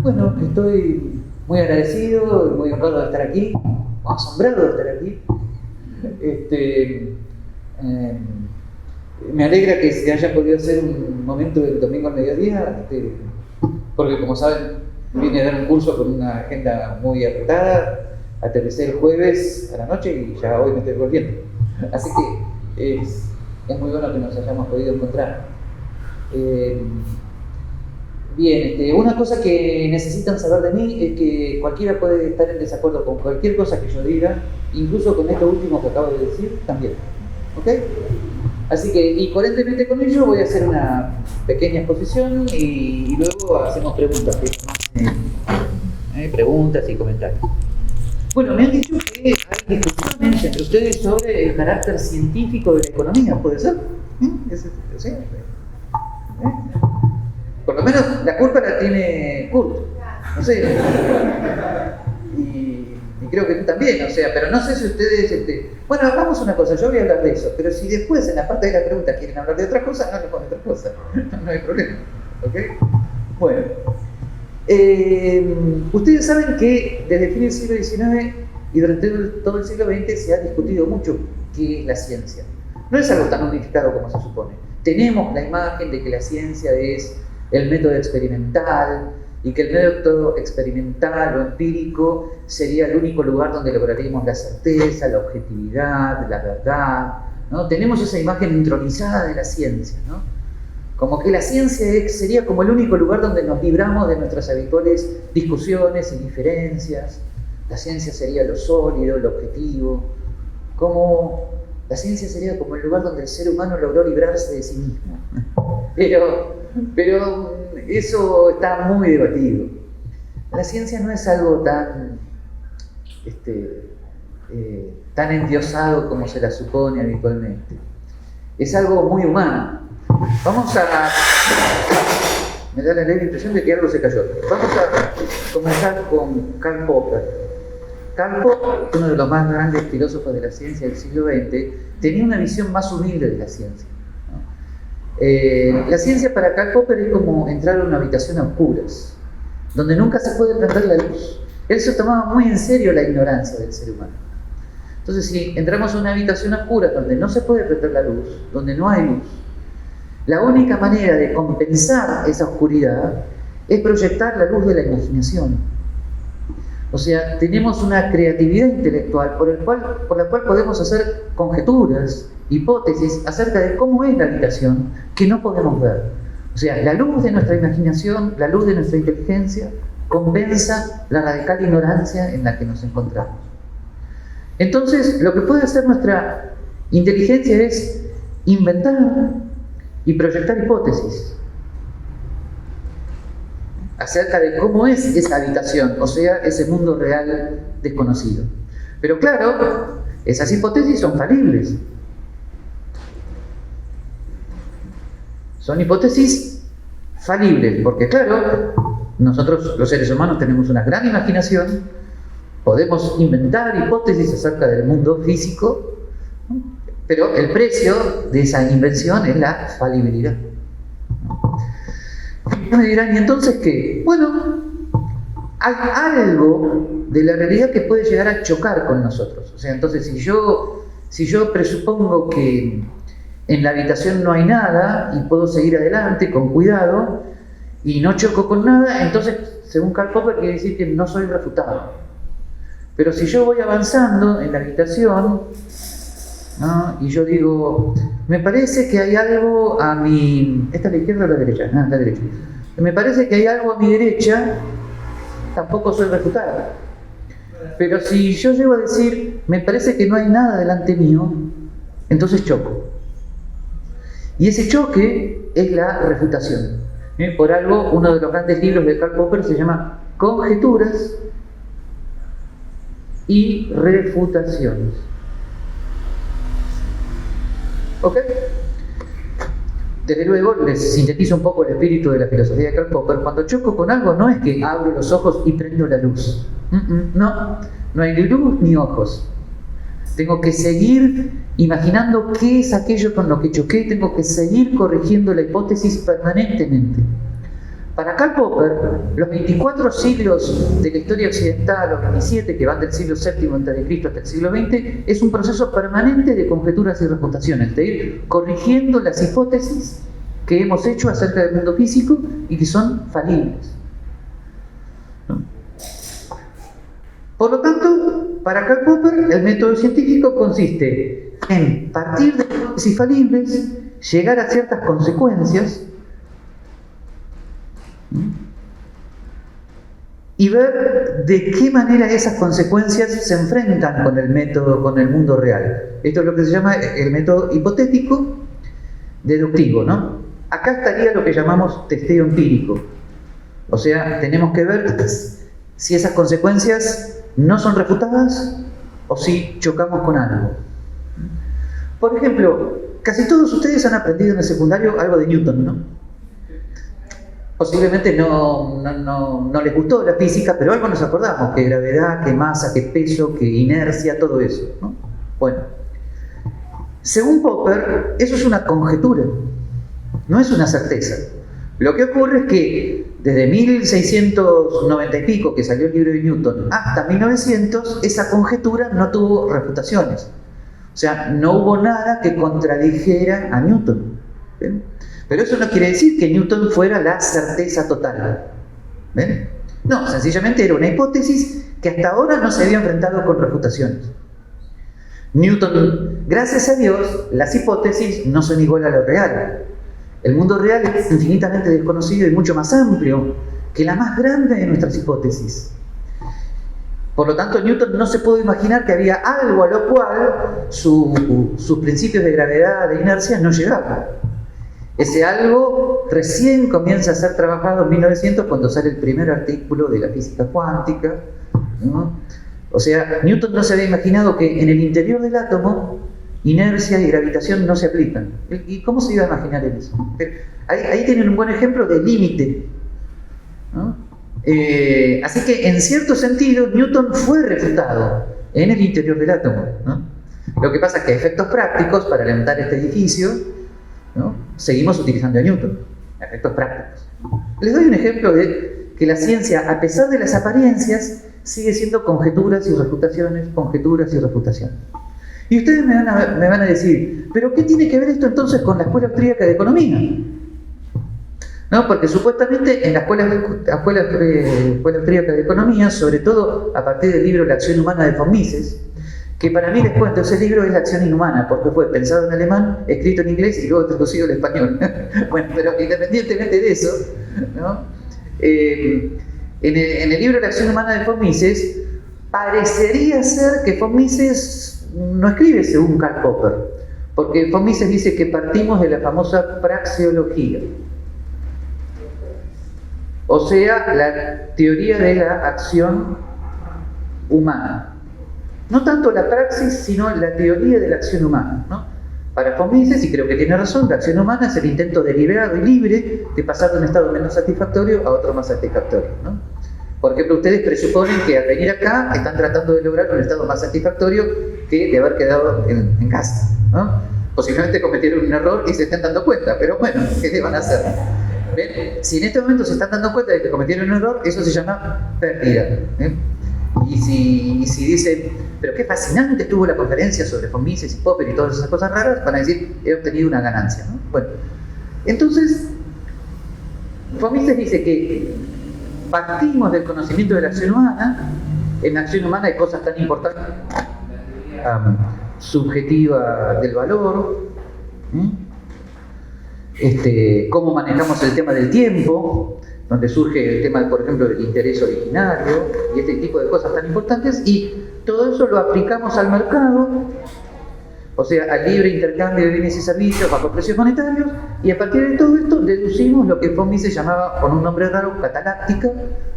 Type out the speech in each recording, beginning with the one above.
Bueno, estoy muy agradecido, muy honrado de estar aquí, asombrado de estar aquí. Me alegra que se haya podido hacer un momento del domingo al mediodía, porque como saben, vine a dar un curso con una agenda muy apretada, aterricé el jueves a la noche y ya hoy me estoy volviendo. Así que es muy bueno que nos hayamos podido encontrar. Bien, una cosa que necesitan saber de mí es que cualquiera puede estar en desacuerdo con cualquier cosa que yo diga, incluso con esto último que acabo de decir también. ¿Ok? Así que, y coherentemente con ello, voy a hacer una pequeña exposición y luego hacemos preguntas, preguntas y comentarios. Bueno, me han dicho que hay discusiones entre ustedes sobre el carácter científico de la economía, ¿puede ser? ¿Sí? Por lo menos la culpa la tiene Kurt, no sé. Y creo que tú también, o sea, pero no sé si ustedes... Bueno, hagamos una cosa, yo voy a hablar de eso, pero si después en la parte de la pregunta quieren hablar de otra cosa, no le ponen otra cosa, no hay problema, ¿ok? Bueno, ustedes saben que desde el fin del siglo XIX y durante todo el siglo XX se ha discutido mucho qué es la ciencia. No es algo tan unificado como se supone. Tenemos la imagen de que la ciencia es el método experimental, y que el método experimental o empírico sería el único lugar donde lograríamos la certeza, la objetividad, la verdad, ¿no? Tenemos esa imagen intronizada de la ciencia, ¿no? Como que la ciencia sería como el único lugar donde nos libramos de nuestras habituales discusiones y diferencias. La ciencia sería lo sólido, lo objetivo, como la ciencia sería como el lugar donde el ser humano logró librarse de sí mismo. Pero eso está muy debatido. La ciencia no es algo tan endiosado como se la supone habitualmente. Es algo muy humano. Me da la leve impresión de que algo se cayó. Vamos a comenzar con Karl Popper. Karl Popper, uno de los más grandes filósofos de la ciencia del siglo XX, tenía una visión más humilde de la ciencia. La ciencia para Karl Popper es como entrar a una habitación a oscuras, donde nunca se puede prender la luz. Él se tomaba muy en serio la ignorancia del ser humano. Entonces, si entramos a una habitación a oscuras donde no se puede prender la luz, donde no hay luz, la única manera de compensar esa oscuridad es proyectar la luz de la imaginación. O sea, tenemos una creatividad intelectual por la cual podemos hacer conjeturas, hipótesis acerca de cómo es la habitación que no podemos ver. O sea, la luz de nuestra imaginación, la luz de nuestra inteligencia, compensa la radical ignorancia en la que nos encontramos. Entonces, lo que puede hacer nuestra inteligencia es inventar y proyectar hipótesis acerca de cómo es esa habitación, o sea, ese mundo real desconocido. Pero claro, esas hipótesis son falibles. Son hipótesis falibles, porque claro, nosotros los seres humanos tenemos una gran imaginación, podemos inventar hipótesis acerca del mundo físico, pero el precio de esa invención es la falibilidad. Me dirán, ¿y entonces qué? Bueno, hay algo de la realidad que puede llegar a chocar con nosotros. O sea, entonces si yo presupongo que en la habitación no hay nada y puedo seguir adelante con cuidado y no choco con nada, entonces, según Karl Popper, quiere decir que no soy refutado. Pero si yo voy avanzando en la habitación, ¿no? Y yo digo, me parece que hay algo a mi... ¿Esta es la izquierda o la derecha? No, la derecha. Me parece que hay algo a mi derecha, tampoco soy refutado. Pero si yo llego a decir, me parece que no hay nada delante mío, entonces choco. Y ese choque es la refutación. Por algo, uno de los grandes libros de Karl Popper se llama Conjeturas y Refutaciones. ¿Ok? Desde luego, les sintetizo un poco el espíritu de la filosofía de Karl Popper. Cuando choco con algo, no es que abro los ojos y prendo la luz. No hay ni luz ni ojos. Tengo que seguir imaginando qué es aquello con lo que choqué, tengo que seguir corrigiendo la hipótesis permanentemente. Para Karl Popper, los 24 siglos de la historia occidental, los 27 que van del siglo VII a.C. hasta el siglo XX, es un proceso permanente de conjeturas y refutaciones, de ir corrigiendo las hipótesis que hemos hecho acerca del mundo físico y que son falibles. ¿No? Por lo tanto, para Karl Popper, el método científico consiste en partir de hipótesis falibles, llegar a ciertas consecuencias y ver de qué manera esas consecuencias se enfrentan con el método, con el mundo real. Esto es lo que se llama el método hipotético deductivo, ¿no? Acá estaría lo que llamamos testeo empírico. O sea, tenemos que ver si esas consecuencias no son refutadas o si chocamos con algo. Por ejemplo, casi todos ustedes han aprendido en el secundario algo de Newton, ¿no? Posiblemente no les gustó la física, pero algo nos acordamos, que gravedad, que masa, que peso, que inercia, todo eso, ¿no? Bueno, según Popper, eso es una conjetura, no es una certeza. Lo que ocurre es que desde 1690 y pico, que salió el libro de Newton, hasta 1900, esa conjetura no tuvo refutaciones. O sea, no hubo nada que contradijera a Newton. ¿Ven? Pero eso no quiere decir que Newton fuera la certeza total. ¿Ven? No, sencillamente era una hipótesis que hasta ahora no se había enfrentado con refutaciones. Newton, gracias a Dios, las hipótesis no son igual a lo real. El mundo real es infinitamente desconocido y mucho más amplio que la más grande de nuestras hipótesis. Por lo tanto, Newton no se pudo imaginar que había algo a lo cual sus principios de gravedad, de inercia, no llegaban. Ese algo recién comienza a ser trabajado en 1900 cuando sale el primer artículo de la física cuántica, ¿no? O sea, Newton no se había imaginado que en el interior del átomo inercia y gravitación no se aplican. ¿Y cómo se iba a imaginar eso? Ahí tienen un buen ejemplo de límite, ¿no? Así que en cierto sentido Newton fue refutado en el interior del átomo, ¿no? Lo que pasa es que a efectos prácticos, para levantar este edificio, ¿no?, seguimos utilizando a Newton, a efectos prácticos. Les doy un ejemplo de que la ciencia, a pesar de las apariencias, sigue siendo conjeturas y refutaciones, conjeturas y refutaciones. Y ustedes me van a decir, ¿pero qué tiene que ver esto entonces con la Escuela Austríaca de Economía? ¿No? Porque supuestamente en la Escuela Austríaca de Economía, sobre todo a partir del libro La acción humana de von Mises, que para mí, les cuento, ese libro es La acción inhumana, porque fue pensado en alemán, escrito en inglés y luego traducido al español. Bueno, pero independientemente de eso, ¿no?, en el libro La acción humana de von Mises, parecería ser que von Mises no escribe según Karl Popper, porque von Mises dice que partimos de la famosa praxeología, o sea, la teoría de la acción humana. No tanto la praxis, sino la teoría de la acción humana, ¿no? Para von Mises, y creo que tiene razón, la acción humana es el intento deliberado y libre de pasar de un estado menos satisfactorio a otro más satisfactorio, ¿no? Por ejemplo, ustedes presuponen que al venir acá están tratando de lograr un estado más satisfactorio que de haber quedado en casa, ¿no? Posiblemente cometieron un error y se están dando cuenta, pero bueno, ¿qué le van a hacer? ¿Ven? Si en este momento se están dando cuenta de que cometieron un error, eso se llama pérdida, ¿eh? Y si dicen, pero qué fascinante estuvo la conferencia sobre von Mises y Popper y todas esas cosas raras, van a decir, he obtenido una ganancia, ¿no? Bueno, entonces, von Mises dice que partimos del conocimiento de la acción humana. En la acción humana hay cosas tan importantes, subjetiva del valor, cómo manejamos el tema del tiempo, donde surge el tema, por ejemplo, del interés originario y este tipo de cosas tan importantes, y todo eso lo aplicamos al mercado, o sea, al libre intercambio de bienes y servicios bajo precios monetarios, y a partir de todo esto deducimos lo que von Mises llamaba, con un nombre raro, cataláctica,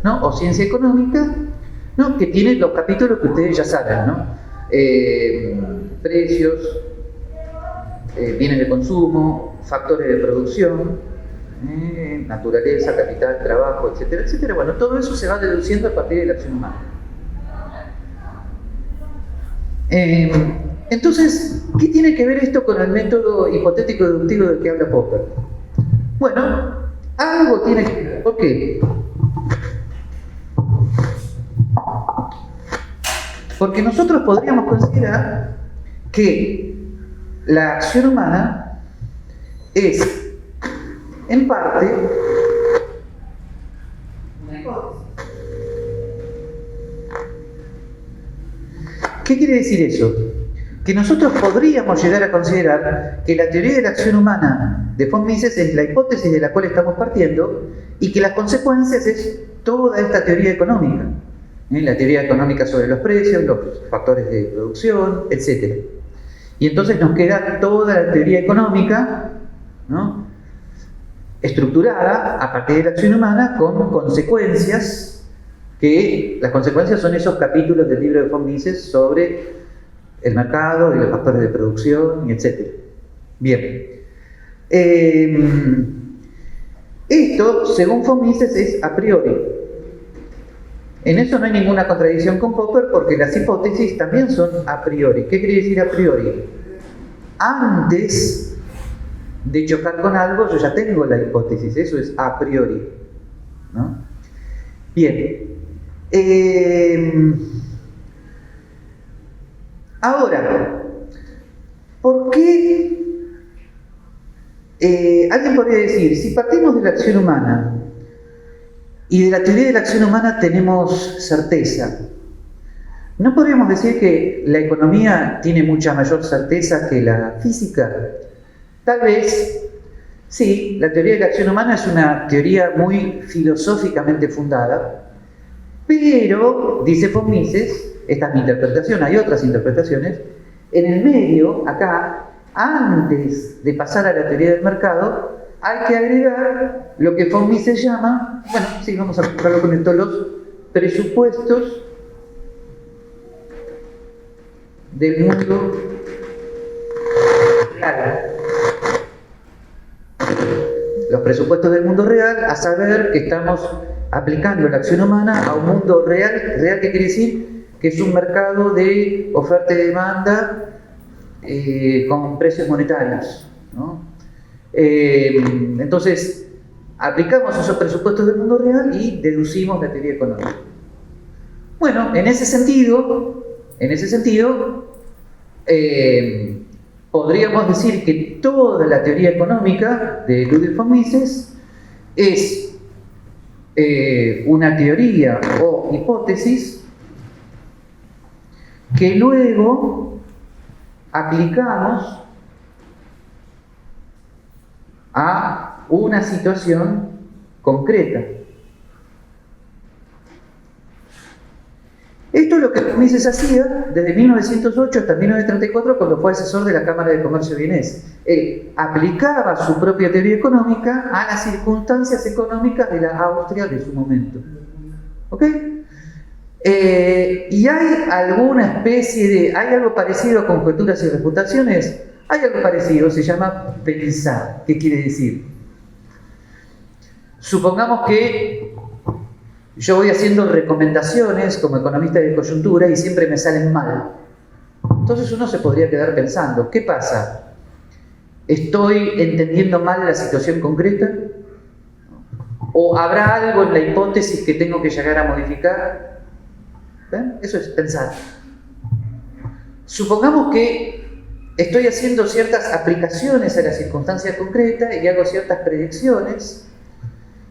¿no?, o ciencia económica, ¿no?, que tiene los capítulos que ustedes ya saben, ¿no? Precios, bienes de consumo, factores de producción, naturaleza, capital, trabajo, etcétera, etcétera. Bueno, todo eso se va deduciendo a partir de la acción humana. Entonces, ¿qué tiene que ver esto con el método hipotético deductivo del que habla Popper? Bueno, algo tiene que ver. ¿Por qué? Porque nosotros podríamos considerar que la acción humana es, en parte, una hipótesis. ¿Qué quiere decir eso? Que nosotros podríamos llegar a considerar que la teoría de la acción humana de von Mises es la hipótesis de la cual estamos partiendo y que las consecuencias es toda esta teoría económica. La teoría económica sobre los precios, los factores de producción, etc. Y entonces nos queda toda la teoría económica, ¿no?, estructurada a partir de la acción humana con consecuencias, que las consecuencias son esos capítulos del libro de von Mises sobre el mercado y los factores de producción, etc. Bien. Esto, según von Mises, es a priori. En eso no hay ninguna contradicción con Popper, porque las hipótesis también son a priori. ¿Qué quiere decir a priori? Antes de chocar con algo, yo ya tengo la hipótesis. Eso es a priori, ¿no? Bien. Ahora, ¿por qué? Alguien podría decir, si partimos de la acción humana y de la teoría de la acción humana tenemos certeza, ¿no podríamos decir que la economía tiene mucha mayor certeza que la física? Tal vez, sí, la teoría de la acción humana es una teoría muy filosóficamente fundada, pero, dice von Mises, esta es mi interpretación, hay otras interpretaciones, en el medio, acá, antes de pasar a la teoría del mercado, hay que agregar lo que von Mises llama, bueno, sí, vamos a buscarlo con esto, los presupuestos del mundo real. Los presupuestos del mundo real, a saber que estamos aplicando la acción humana a un mundo real. ¿Real qué quiere decir? Que es un mercado de oferta y demanda con precios monetarios, ¿no? Entonces, aplicamos esos presupuestos del mundo real y deducimos la teoría económica. Bueno, en ese sentido, podríamos decir que toda la teoría económica de Ludwig von Mises es una teoría o hipótesis que luego aplicamos a una situación concreta. Esto es lo que von Mises hacía desde 1908 hasta 1934, cuando fue asesor de la Cámara de Comercio vienesa. Él aplicaba su propia teoría económica a las circunstancias económicas de la Austria de su momento. ¿Ok? ¿Y hay alguna especie de... ¿hay algo parecido a conjeturas y refutaciones? Hay algo parecido, se llama pensar. ¿Qué quiere decir? Supongamos que yo voy haciendo recomendaciones como economista de coyuntura y siempre me salen mal. Entonces uno se podría quedar pensando, ¿qué pasa? ¿Estoy entendiendo mal la situación concreta? ¿O habrá algo en la hipótesis que tengo que llegar a modificar? ¿Ven? Eso es pensar. Supongamos que estoy haciendo ciertas aplicaciones a la circunstancia concreta y hago ciertas predicciones,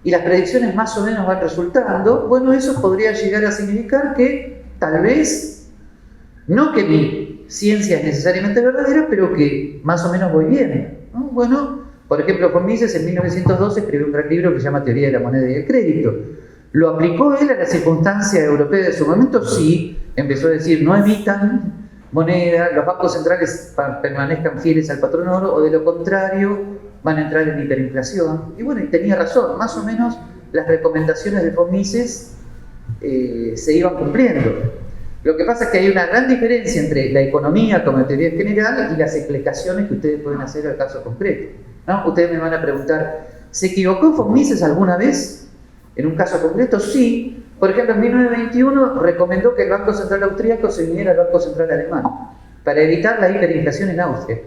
y las predicciones más o menos van resultando. Bueno, eso podría llegar a significar que tal vez, no que mi ciencia es necesariamente verdadera, pero que más o menos voy bien, ¿no? Bueno, por ejemplo, von Mises en 1912 escribió un gran libro que se llama Teoría de la moneda y el crédito. ¿Lo aplicó él a la circunstancia europea de su momento? Sí. Empezó a decir, no emitan moneda, los bancos centrales permanezcan fieles al patrón oro, o de lo contrario van a entrar en hiperinflación. Y bueno, y tenía razón, más o menos las recomendaciones de von Mises se iban cumpliendo. Lo que pasa es que hay una gran diferencia entre la economía como teoría general y las explicaciones que ustedes pueden hacer al caso concreto, ¿no? Ustedes me van a preguntar, ¿se equivocó von Mises alguna vez en un caso concreto? Sí. Por ejemplo, en 1921 recomendó que el Banco Central Austríaco se uniera al Banco Central Alemán para evitar la hiperinflación en Austria.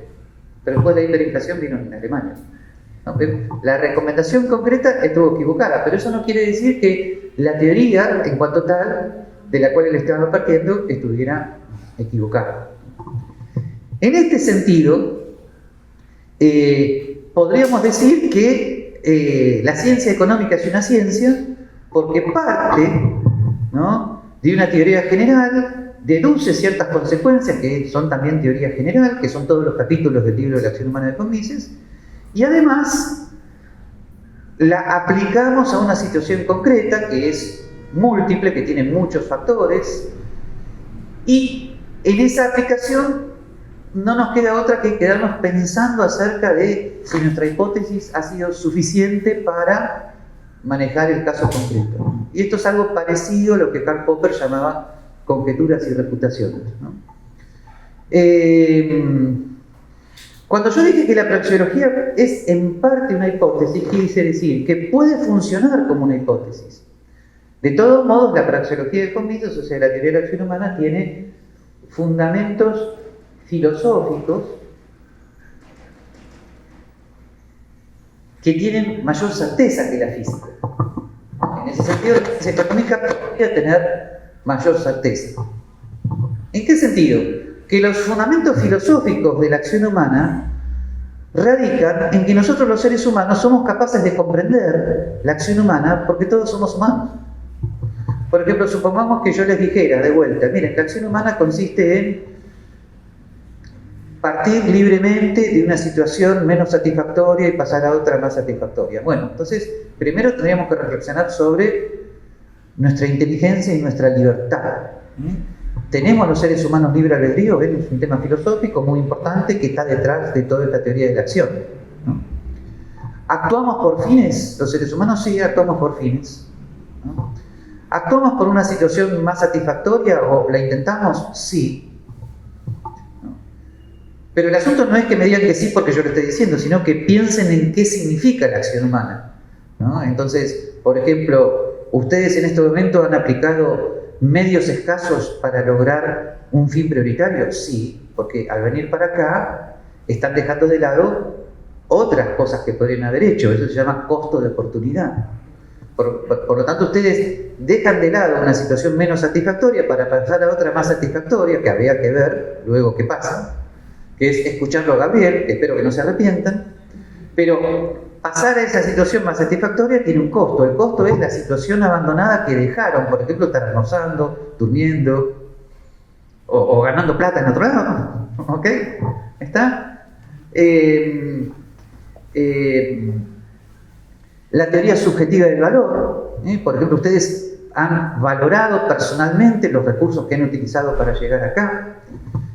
Pero después la hiperinflación vino en Alemania. ¿no? La recomendación concreta estuvo equivocada, pero eso no quiere decir que la teoría, en cuanto tal, de la cual él estaba partiendo, estuviera equivocada. En este sentido, podríamos decir que la ciencia económica es una ciencia porque parte, ¿no?, de una teoría general, deduce ciertas consecuencias que son también teoría general, que son todos los capítulos del libro de la acción humana de von Mises, y además la aplicamos a una situación concreta que es múltiple, que tiene muchos factores, y en esa aplicación no nos queda otra que quedarnos pensando acerca de si nuestra hipótesis ha sido suficiente para manejar el caso concreto. Y esto es algo parecido a lo que Karl Popper llamaba conjeturas y refutaciones, ¿no? Cuando yo dije que la praxeología es en parte una hipótesis, quise decir que puede funcionar como una hipótesis. De todos modos, la praxeología de von Mises, o sea, la teoría de la acción humana, tiene fundamentos filosóficos que tienen mayor certeza que la física. En ese sentido, la ciencia económica podría tener mayor certeza. ¿En qué sentido? Que los fundamentos filosóficos de la acción humana radican en que nosotros los seres humanos somos capaces de comprender la acción humana porque todos somos humanos. Por ejemplo, supongamos que yo les dijera de vuelta, miren, la acción humana consiste en partir libremente de una situación menos satisfactoria y pasar a otra más satisfactoria. Bueno, entonces, primero tendríamos que reflexionar sobre nuestra inteligencia y nuestra libertad. ¿Tenemos los seres humanos libre albedrío? Es un tema filosófico muy importante que está detrás de toda esta teoría de la acción, ¿no? ¿Actuamos por fines? Los seres humanos sí actuamos por fines, ¿no? ¿Actuamos por una situación más satisfactoria o la intentamos? Sí. ¿No? Pero el asunto no es que me digan que sí porque yo lo estoy diciendo, sino que piensen en qué significa la acción humana, ¿no? Entonces, por ejemplo, ustedes en este momento han aplicado medios escasos para lograr un fin prioritario. Sí, porque al venir para acá están dejando de lado otras cosas que podrían haber hecho. Eso se llama costo de oportunidad. Por lo tanto, ustedes dejan de lado una situación menos satisfactoria para pasar a otra más satisfactoria, que habría que ver luego qué pasa, que es escucharlo a Gabriel, que espero que no se arrepientan, pero pasar a esa situación más satisfactoria tiene un costo. El costo es la situación abandonada que dejaron, por ejemplo, estar almorzando, durmiendo, o ganando plata en otro lado. ¿Ok? ¿Está? La teoría subjetiva del valor. Por ejemplo, ustedes han valorado personalmente los recursos que han utilizado para llegar acá.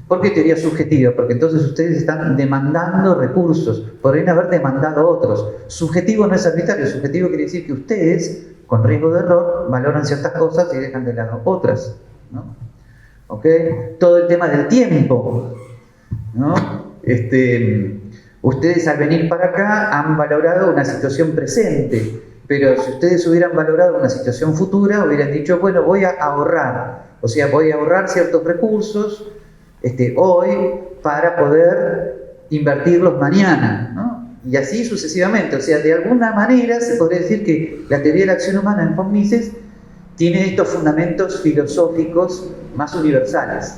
¿Por qué teoría subjetiva? Porque entonces ustedes están demandando recursos, podrían haber demandado otros. Subjetivo no es arbitrario, subjetivo quiere decir que ustedes, con riesgo de error, valoran ciertas cosas y dejan de lado otras, ¿no? ¿Ok? Todo el tema del tiempo, ¿no? Ustedes al venir para acá han valorado una situación presente, pero si ustedes hubieran valorado una situación futura, hubieran dicho, bueno, voy a ahorrar, o sea, voy a ahorrar ciertos recursos hoy para poder invertirlos mañana, ¿no? Y así sucesivamente. O sea, de alguna manera se podría decir que la teoría de la acción humana en von Mises tiene estos fundamentos filosóficos más universales.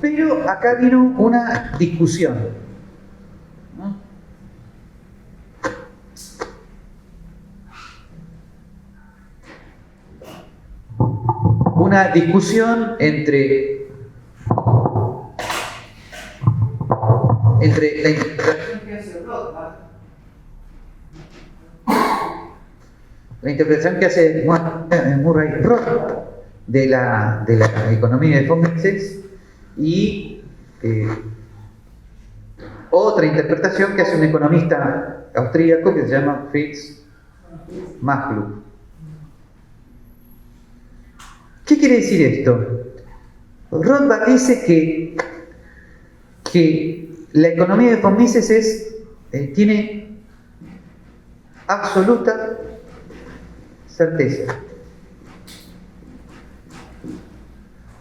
Pero acá vino una discusión, ¿no? Una discusión entre la interpretación que hace Rothbard, la interpretación que hace Murray Rothbard de la economía de von Mises y otra interpretación que hace un economista austríaco que se llama Fritz Machlup. ¿Qué quiere decir esto? Rothbard dice que la economía de von Mises tiene absoluta certeza,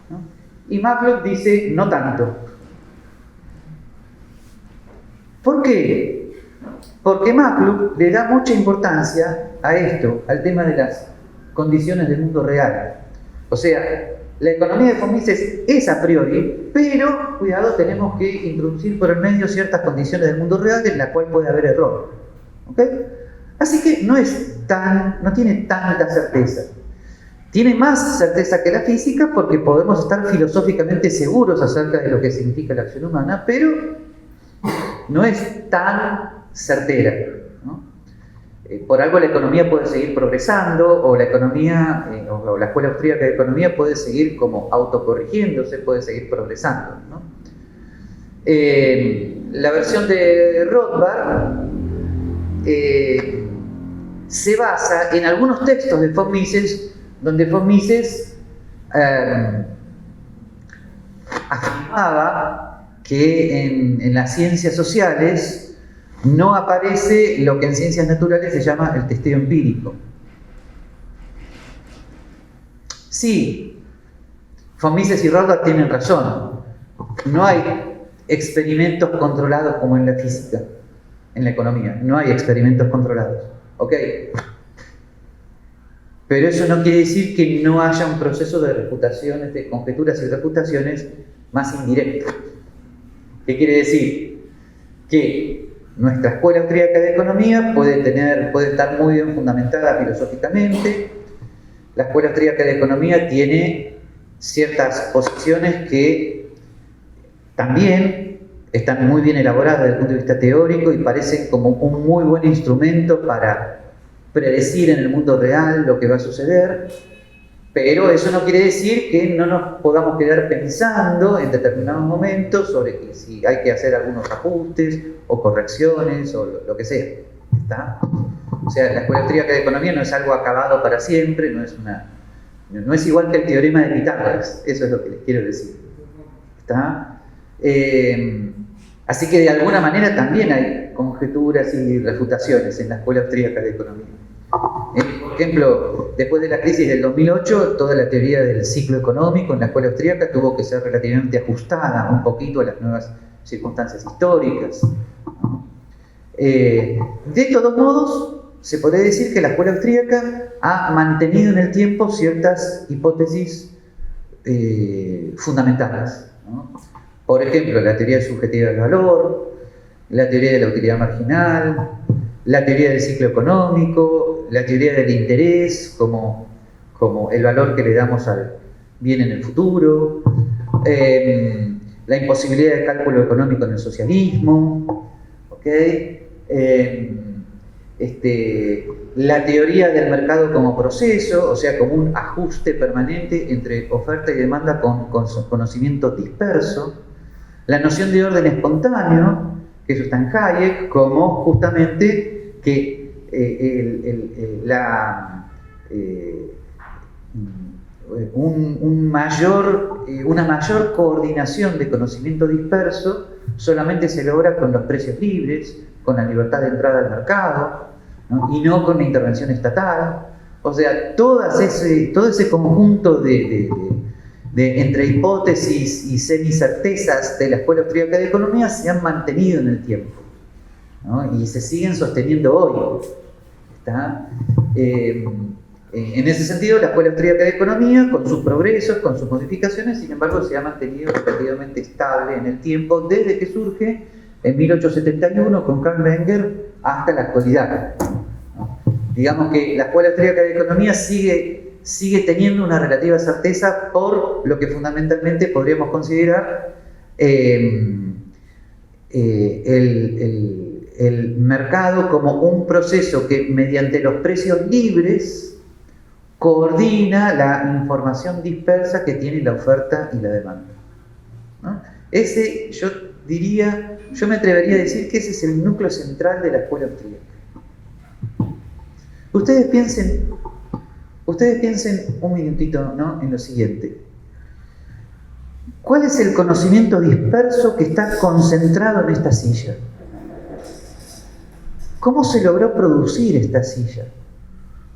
¿no? Y Machlup dice no tanto. ¿Por qué? Porque McClure le da mucha importancia a esto, al tema de las condiciones del mundo real. O sea, la economía de von Mises es a priori, pero, cuidado, tenemos que introducir por el medio ciertas condiciones del mundo real en las cuales puede haber error. ¿Ok? Así que no tiene tanta certeza. Tiene más certeza que la física porque podemos estar filosóficamente seguros acerca de lo que significa la acción humana, pero no es tan certera, ¿no? Por algo la economía puede seguir progresando, o la economía, o la Escuela Austríaca de Economía puede seguir como autocorrigiéndose, puede seguir progresando, ¿no? La versión de Rothbard se basa en algunos textos de von Mises, donde von Mises afirmaba que en las ciencias sociales no aparece lo que en ciencias naturales se llama el testeo empírico. Sí, von Mises y Rothbard tienen razón. No hay experimentos controlados como en la física, en la economía. No hay experimentos controlados. ¿Ok? Pero eso no quiere decir que no haya un proceso de refutaciones, de conjeturas y refutaciones más indirectos. ¿Qué quiere decir? Que nuestra Escuela Austríaca de Economía puede estar muy bien fundamentada filosóficamente. La Escuela Austríaca de Economía tiene ciertas posiciones que también están muy bien elaboradas desde el punto de vista teórico y parecen como un muy buen instrumento para predecir en el mundo real lo que va a suceder, pero eso no quiere decir que no nos podamos quedar pensando en determinados momentos sobre que si hay que hacer algunos ajustes o correcciones o lo que sea. ¿Está? O sea, la Escuela Austríaca de Economía no es algo acabado para siempre, no es igual que el teorema de Pitágoras, eso es lo que les quiero decir. ¿Está? Así que de alguna manera también hay conjeturas y refutaciones en la Escuela Austríaca de Economía. Por ejemplo, después de la crisis del 2008, toda la teoría del ciclo económico en la Escuela Austríaca tuvo que ser relativamente ajustada un poquito a las nuevas circunstancias históricas. De todos modos, se podría decir que la Escuela Austríaca ha mantenido en el tiempo ciertas hipótesis fundamentales, ¿no? Por ejemplo, la teoría subjetiva del valor, la teoría de la utilidad marginal, la teoría del ciclo económico, la teoría del interés como el valor que le damos al bien en el futuro, la imposibilidad de cálculo económico en el socialismo, ¿okay? La teoría del mercado como proceso, o sea, como un ajuste permanente entre oferta y demanda con conocimiento disperso, la noción de orden espontáneo, que eso está en Hayek, como justamente que una mayor coordinación de conocimiento disperso solamente se logra con los precios libres, con la libertad de entrada al mercado, ¿no? Y no con la intervención estatal. O sea, todo ese conjunto de entre hipótesis y semicertezas de la Escuela Austríaca de Economía se han mantenido en el tiempo, ¿no? Y se siguen sosteniendo hoy. ¿Está? En ese sentido, la Escuela Austríaca de Economía, con sus progresos, con sus modificaciones, sin embargo, se ha mantenido relativamente estable en el tiempo desde que surge en 1871 con Karl Menger hasta la actualidad, ¿no? Digamos que la Escuela Austríaca de Economía sigue teniendo una relativa certeza por lo que fundamentalmente podríamos considerar el mercado como un proceso que mediante los precios libres coordina la información dispersa que tiene la oferta y la demanda, ¿no? Yo me atrevería a decir que ese es el núcleo central de la Escuela Austríaca. Ustedes piensen un minutito, ¿no?, en lo siguiente. ¿Cuál es el conocimiento disperso que está concentrado en esta silla? ¿Cómo se logró producir esta silla?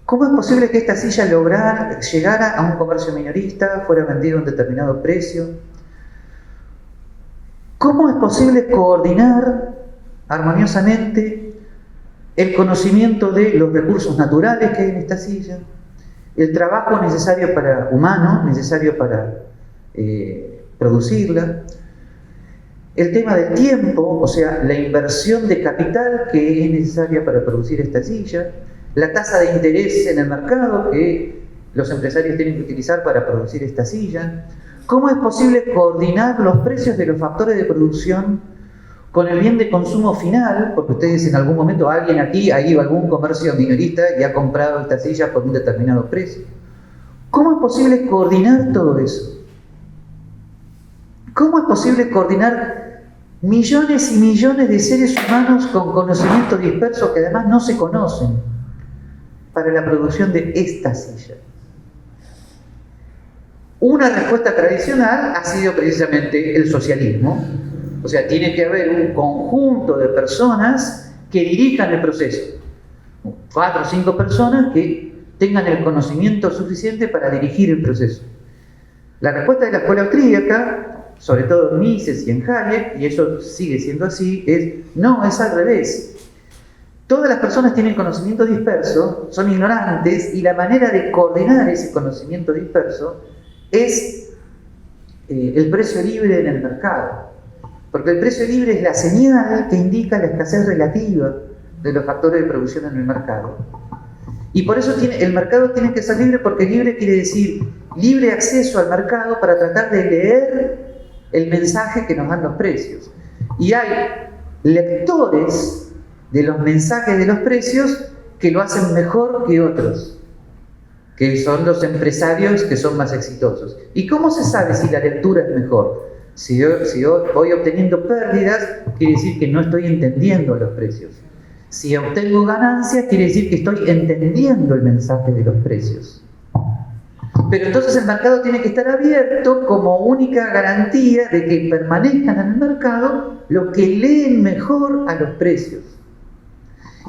¿Cómo es posible que esta silla llegara a un comercio minorista, fuera vendido a un determinado precio? ¿Cómo es posible coordinar armoniosamente el conocimiento de los recursos naturales que hay en esta silla, el trabajo necesario para humano, necesario para producirla, el tema del tiempo, o sea, la inversión de capital que es necesaria para producir esta silla, la tasa de interés en el mercado que los empresarios tienen que utilizar para producir esta silla, cómo es posible coordinar los precios de los factores de producción con el bien de consumo final, porque ustedes en algún momento, alguien aquí ha ido a algún comercio minorista y ha comprado esta silla por un determinado precio. ¿Cómo es posible coordinar todo eso? ¿Cómo es posible coordinar millones y millones de seres humanos con conocimiento disperso que además no se conocen para la producción de esta silla? Una respuesta tradicional ha sido precisamente el socialismo. O sea, tiene que haber un conjunto de personas que dirijan el proceso. 4 o 5 personas que tengan el conocimiento suficiente para dirigir el proceso. La respuesta de la escuela austríaca, sobre todo en Mises y en Hayek, y eso sigue siendo así, es no, es al revés. Todas las personas tienen conocimiento disperso, son ignorantes, y la manera de coordinar ese conocimiento disperso es el precio libre en el mercado. Porque el precio libre es la señal que indica la escasez relativa de los factores de producción en el mercado. Y por eso el mercado tiene que ser libre, porque libre quiere decir libre acceso al mercado para tratar de leer el mensaje que nos dan los precios. Y hay lectores de los mensajes de los precios que lo hacen mejor que otros, que son los empresarios que son más exitosos. ¿Y cómo se sabe si la lectura es mejor? Si yo voy obteniendo pérdidas, quiere decir que no estoy entendiendo los precios. Si obtengo ganancias, quiere decir que estoy entendiendo el mensaje de los precios. Pero entonces el mercado tiene que estar abierto como única garantía de que permanezcan en el mercado los que leen mejor a los precios.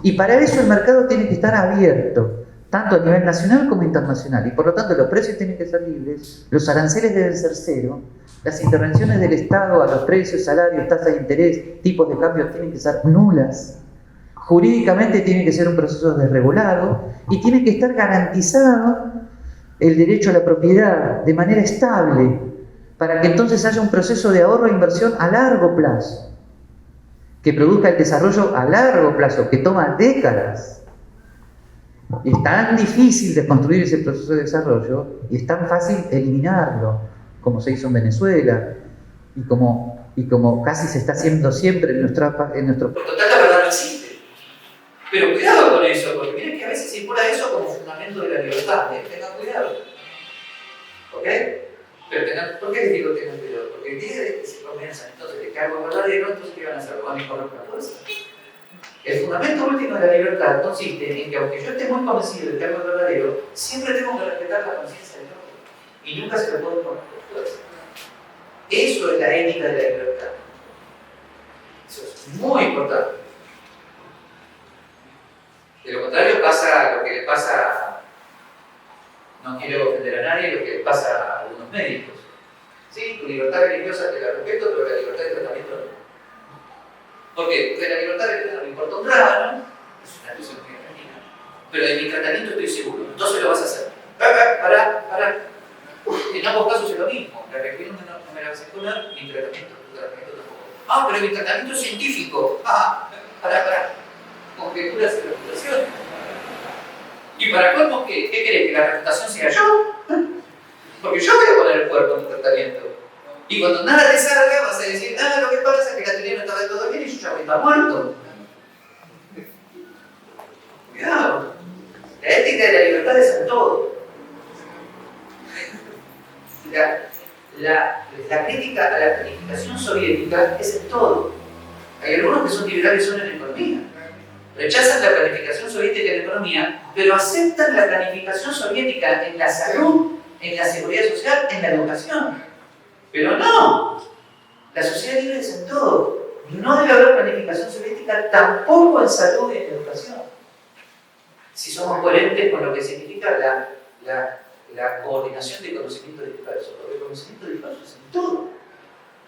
Y para eso el mercado tiene que estar abierto, tanto a nivel nacional como internacional. Y por lo tanto los precios tienen que ser libres, los aranceles deben ser cero, las intervenciones del Estado a los precios, salarios, tasas de interés, tipos de cambio tienen que ser nulas. Jurídicamente tiene que ser un proceso desregulado y tiene que estar garantizado el derecho a la propiedad de manera estable para que entonces haya un proceso de ahorro e inversión a largo plazo, que produzca el desarrollo a largo plazo, que toma décadas. Y es tan difícil de construir ese proceso de desarrollo y es tan fácil eliminarlo, como se hizo en Venezuela y como casi se está haciendo siempre en nuestro... Por total, la verdad no existe. Pero cuidado con eso, porque miren que a veces se impone eso como fundamento de la libertad. Tengan cuidado. ¿Ok? Pero ¿por qué les digo tengan cuidado? Porque el día de que se comienzan entonces de que algo es verdadero, entonces ¿qué van a hacer? Lo van a incorrer con la fuerza. El fundamento último de la libertad consiste en que aunque yo esté muy convencido de que algo es verdadero, siempre tengo que respetar la conciencia del otro. Y nunca se lo puedo imponer por fuerza. Eso es la ética de la libertad. Eso es muy importante. De lo contrario pasa lo que le pasa, no quiero ofender a nadie, lo que le pasa a algunos médicos. Sí, tu libertad religiosa te la respeto, pero la libertad de tratamiento no. ¿Por qué? Porque la libertad religiosa no me importa un rábano, es una visión muy femenina, pero de mi tratamiento estoy seguro, entonces lo vas a hacer. Pará. En ambos casos es lo mismo, la religión no me la vas a imponer, mi tratamiento tampoco. Pero mi tratamiento es científico. Pará. Conjeturas y refutaciones. ¿Y para colmo qué? ¿Qué querés? ¿Que la refutación sea yo? Porque yo voy a poner el cuerpo en tu tratamiento. Y cuando nada te salga, vas a decir, lo que pasa es que la teoría no está del todo bien y yo ya voy a estar muerto. Cuidado. La ética de la libertad es en todo. La crítica a la planificación soviética es en todo. Hay algunos que son liberales solo en economía. Rechazan la planificación soviética en la economía, pero aceptan la planificación soviética en la salud, en la seguridad social, en la educación. Pero no, la sociedad libre es en todo. No debe haber planificación soviética tampoco en salud y en educación. Si somos coherentes con lo que significa la coordinación de conocimiento disperso, porque el conocimiento disperso es en todo.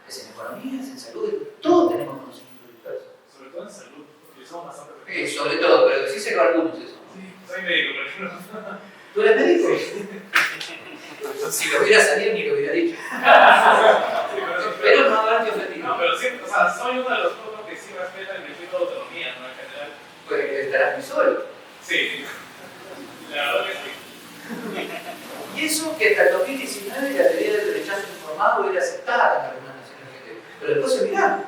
Es en economía, es en salud, en todo tenemos conocimiento disperso. Sobre todo en salud, porque porque somos bastante pequeños. Sí, sobre todo, pero decíselo a algunos eso. Sí, soy médico, pero no. ¿Tú eres médico? Si lo hubiera salido ni lo hubiera dicho. Sí, Pero no haberte ofendido. no, pero sí, o sea, soy uno de los pocos que sí respeta el principio de autonomía, ¿no? En general. Pues estarás muy solo. Sí, la verdad que sí. Y eso que hasta el 2019 la teoría del rechazo informado era aceptada en algunas naciones gente. Pero después se miraron.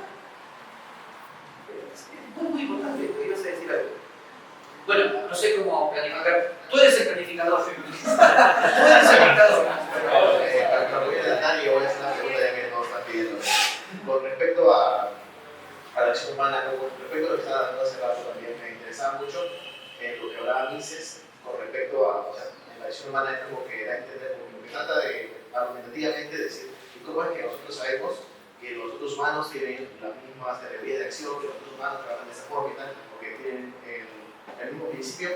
Es muy importante, porque ibas a decir algo. Bueno, no sé cómo planificar. Tú eres el planificador. Tú eres el planificador. Voy a tratar y voy a hacer una pregunta ya que nos están pidiendo. Con respecto a la acción humana, con respecto a lo que estaba dando hace rato también, me interesaba mucho lo que hablaba Mises con respecto a, o sea, en la acción humana es como que da a entender, como que trata de argumentativamente decir, ¿y cómo es que nosotros sabemos que los otros humanos tienen las mismas teorías de acción, que los otros humanos trabajan de esa forma y tal? Porque tienen el mismo principio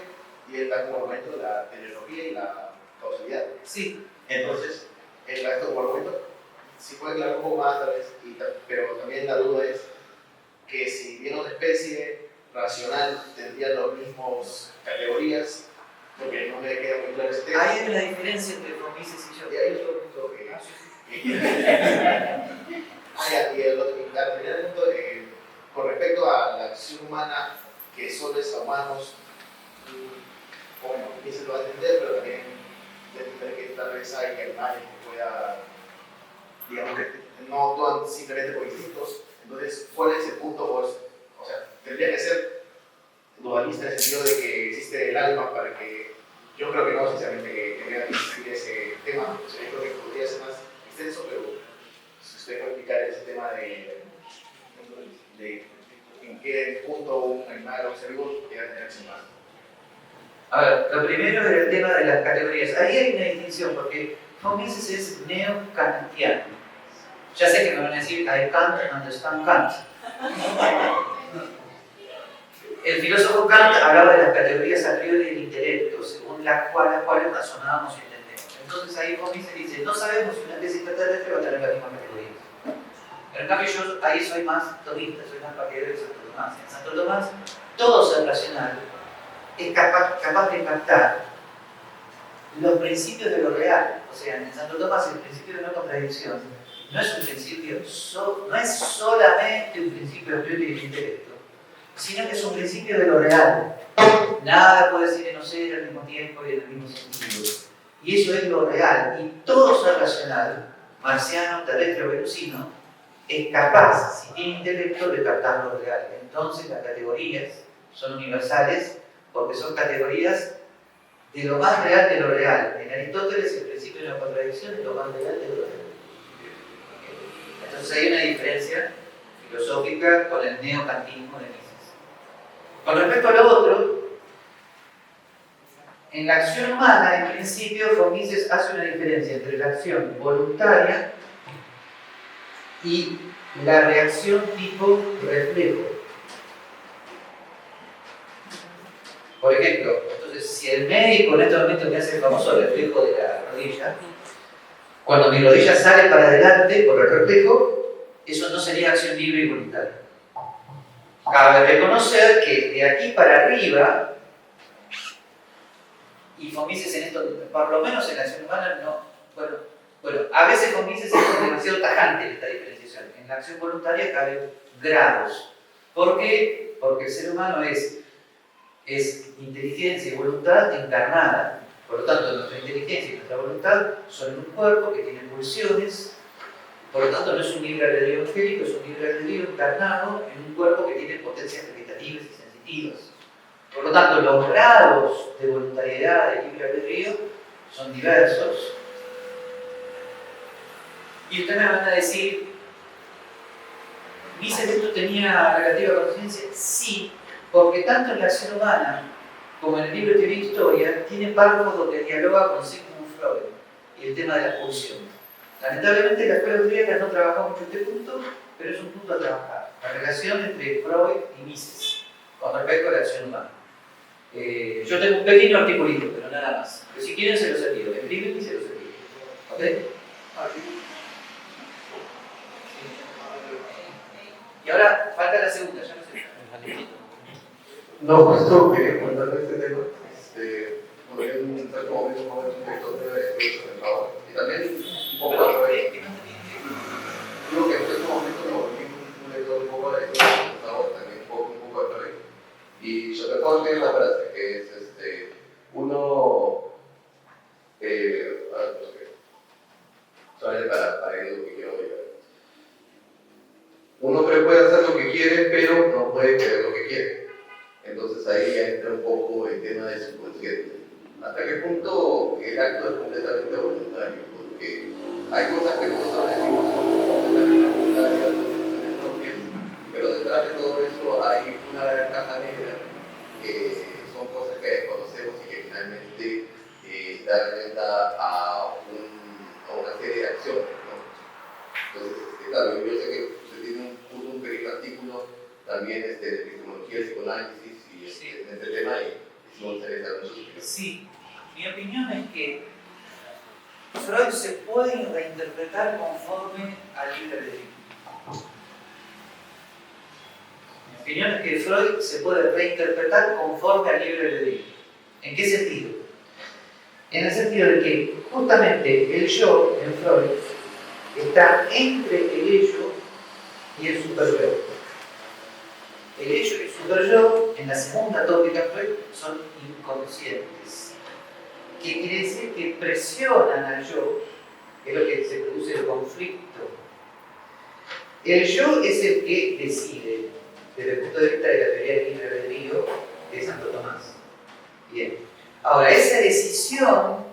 y el mismo argumento, la teleología y la causalidad. Sí. Entonces, esto como argumento, si puede aclarar un poco más tal vez, pero también la duda es que si bien una especie racional tendría las mismas categorías, porque no me queda muy claro ese tema. Hay una diferencia entre Mises y yo. Y hay otro punto que... y el primer punto, con respecto a la acción humana, que solo es a humanos, bueno, Mises lo va a entender, pero también de entender que tal vez hay animales que pueda, digamos que no actúan simplemente por instintos. Entonces, ¿cuál es el punto? Pues, o sea, tendría que ser dualista en el sentido de que existe el alma para que, yo creo que no, sinceramente, que tenga que existir ese tema. O sea, yo creo que podría ser más extenso, pero si usted puede explicar ese tema de en qué punto un animal o un ser vivo llega a tener acción humana. A ver, lo primero es el tema de las categorías. Ahí hay una distinción, porque Mises es neo-kantiano. Ya sé que me van a decir, I can't understand Kant. El filósofo Kant hablaba de las categorías a priori del intelecto, según las cuales razonábamos y entendemos. Entonces ahí Mises dice, no sabemos si una especie extraterrestre va a tener las mismas categorías. Pero en cambio yo ahí soy más tomista, soy más partidario de Santo Tomás. En Santo Tomás todo ser racional es capaz de captar los principios de lo real. O sea, en Santo Tomás el principio de no contradicción no es un principio, no es solamente un principio a priori del intelecto, sino que es un principio de lo real. Nada puede ser y no ser al mismo tiempo y en el mismo sentido. Y eso es lo real. Y todo ser racional, marciano, terrestre o venusino, es capaz, si tiene intelecto, de captar lo real. Entonces las categorías son universales porque son categorías de lo más real de lo real. En Aristóteles el principio de la contradicción es lo más real de lo real. Entonces hay una diferencia filosófica con el neocantismo de Mises. Con respecto a lo otro, en la acción humana, en principio, Mises hace una diferencia entre la acción voluntaria y la reacción tipo reflejo. Por ejemplo, entonces, si el médico en este momento me hace el famoso reflejo de la rodilla, cuando mi rodilla sale para adelante por el reflejo, eso no sería acción libre y voluntaria. Cabe reconocer que de aquí para arriba, y Mises en esto, por lo menos en la acción humana, no. Bueno, a veces Mises es demasiado tajante en esta diferenciación. En la acción voluntaria caben grados. ¿Por qué? Porque el ser humano es inteligencia y voluntad encarnada. Por lo tanto, nuestra inteligencia y nuestra voluntad son un cuerpo que tiene pulsiones. Por lo tanto, no es un libre albedrío angélico, es un libre albedrío encarnado en un cuerpo que tiene potencias vegetativas y sensitivas. Por lo tanto, los grados de voluntariedad de libre albedrío son diversos. Y ustedes me van a decir, ¿Mises esto tenía relativa conciencia? Sí, porque tanto en la acción humana como en el libro Teoría e Historia tiene párrafos donde dialoga con Sigmund Freud y el tema de las pulsiones. Lamentablemente la escuela austríaca no trabaja mucho este punto, pero es un punto a trabajar. La relación entre Freud y Mises con respecto a la acción humana. Yo tengo un pequeño articulito, pero nada más. Pero si quieren se los envío, escriben y se los envío. ¿Ok? Y ahora falta la segunda, ya no sé. No, justo quería comentar de este tema. Porque en un cierto momento como un director de estudios en el trabajo. Y también un poco al revés. Digo que en cierto momento me volví un lector un poco de estudios en el trabajo, también un poco al revés. Y Schopenhauer tiene una frase que es uno. Solamente para ir lo que quiero ver. Uno puede hacer lo que quiere, pero no puede querer lo que quiere. Entonces ahí ya entra un poco el tema de subconsciente. ¿Hasta qué punto el acto es completamente voluntario? Porque hay cosas que nosotros decimos son completamente voluntarias, decisiones propias, pero detrás de todo eso hay una gran caja negra que son cosas que desconocemos y que finalmente dan cuenta a una serie de acciones, ¿no? Entonces, claro, yo sé que usted tiene un pequeño artículo también de epistemología, psicoanálisis y en este tema y me gustaría saber mucho. Sí, mi opinión es que Freud se puede reinterpretar conforme al libre albedrío. Mi opinión es que Freud se puede reinterpretar conforme al libre albedrío. ¿En qué sentido? En el sentido de que justamente el yo en Freud está entre el ello y el superyo. El ello y el superyo, en la segunda tópica Freud, son inconscientes. ¿Qué quiere decir? Que presionan al yo, es lo que se produce el conflicto. El yo es el que decide, desde el punto de vista de la teoría del libre albedrío de Santo Tomás. Bien. Ahora, esa decisión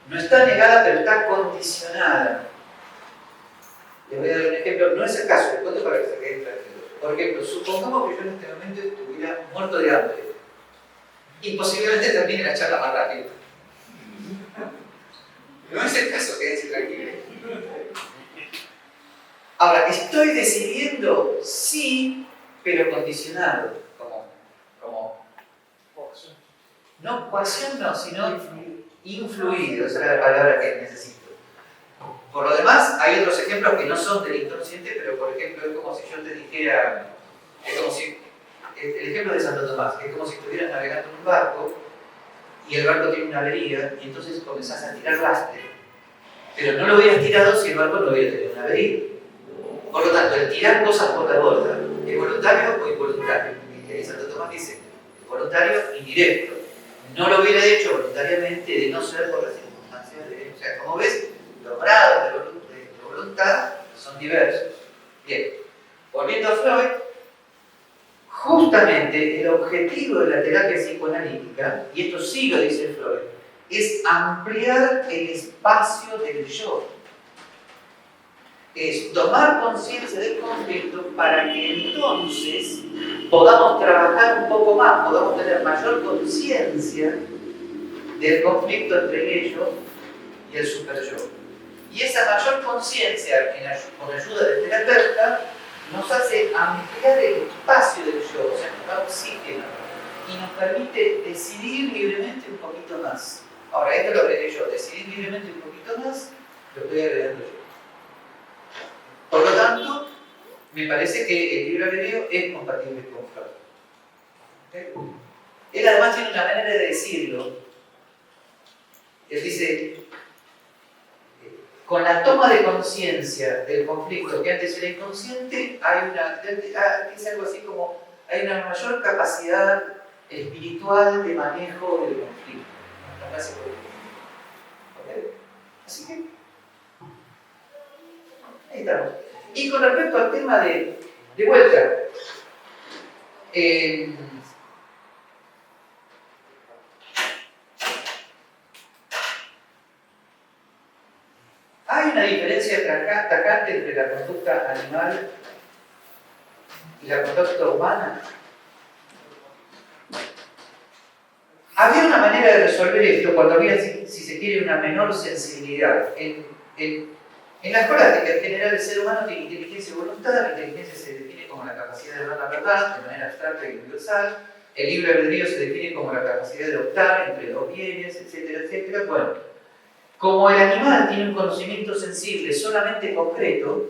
no está negada, pero está condicionada. Les voy a dar un ejemplo, no es el caso, les cuento para que se queden tranquilos. Por ejemplo, supongamos que yo en este momento estuviera muerto de hambre y posiblemente termine la charla más rápido. No es el caso, quédense tranquilos. Ahora, estoy decidiendo sí, pero condicionado. Como no, coacción no, sino influido, esa es la palabra que necesito. Por lo demás, hay otros ejemplos que no son del inconsciente, pero por ejemplo es como si yo te dijera, es como si, el ejemplo de Santo Tomás, es como si estuvieras navegando en un barco y el barco tiene una avería y entonces comenzás a tirar lastre, pero no lo hubieras tirado si el barco no hubiera tenido una avería. Por lo tanto, el tirar cosas por la borda, ¿es voluntario o involuntario? Y Santo Tomás dice, voluntario indirecto. No lo hubiera hecho voluntariamente de no ser por las circunstancias de... O sea, como ves, los grados de voluntad son diversos. Bien, volviendo a Freud, justamente el objetivo de la terapia psicoanalítica, y esto sí lo dice Freud, es ampliar el espacio del yo. Es tomar conciencia del conflicto para que entonces podamos trabajar un poco más, podamos tener mayor conciencia del conflicto entre el ello y el superyo. Y esa mayor conciencia, con ayuda del terapeuta, nos hace ampliar el espacio del yo, o sea, nos da oxígeno y nos permite decidir libremente un poquito más. Ahora, esto lo agregué yo, decidir libremente un poquito más, lo estoy agregando yo. Por lo tanto, me parece que el libre albedrío es compatible con Freud. ¿Okay? Él además tiene una manera de decirlo. Él dice, con la toma de conciencia del conflicto que antes era inconsciente, dice algo así como, hay una mayor capacidad espiritual de manejo del conflicto. ¿Okay? Así que, ahí estamos. Y con respecto al tema de vuelta, hay una diferencia tajante entre la conducta animal y la conducta humana. Había una manera de resolver esto cuando había, si se quiere, una menor sensibilidad. En la escolástica, en general, el ser humano tiene inteligencia y voluntad. La inteligencia se define como la capacidad de ver la verdad de manera abstracta y universal. El libre albedrío se define como la capacidad de optar entre dos bienes, etcétera, etcétera. Bueno, como el animal tiene un conocimiento sensible solamente concreto,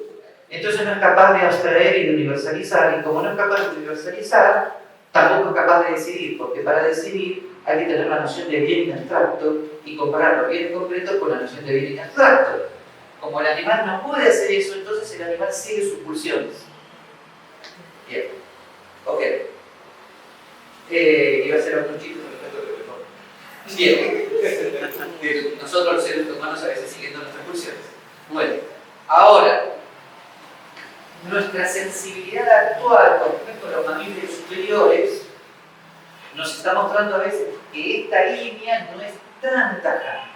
entonces no es capaz de abstraer y de universalizar. Y como no es capaz de universalizar, tampoco es capaz de decidir, porque para decidir hay que tener la noción de bien en abstracto y comparar los bienes concretos con la noción de bien en abstracto. Como el animal no puede hacer eso, entonces el animal sigue sus pulsiones. Bien, ok. Iba a ser otro chiste, pero bien. Nosotros los seres humanos a veces siguiendo nuestras pulsiones. Bueno, ahora, nuestra sensibilidad actual con respecto a los mamíferos superiores nos está mostrando a veces que esta línea no es tan tajante.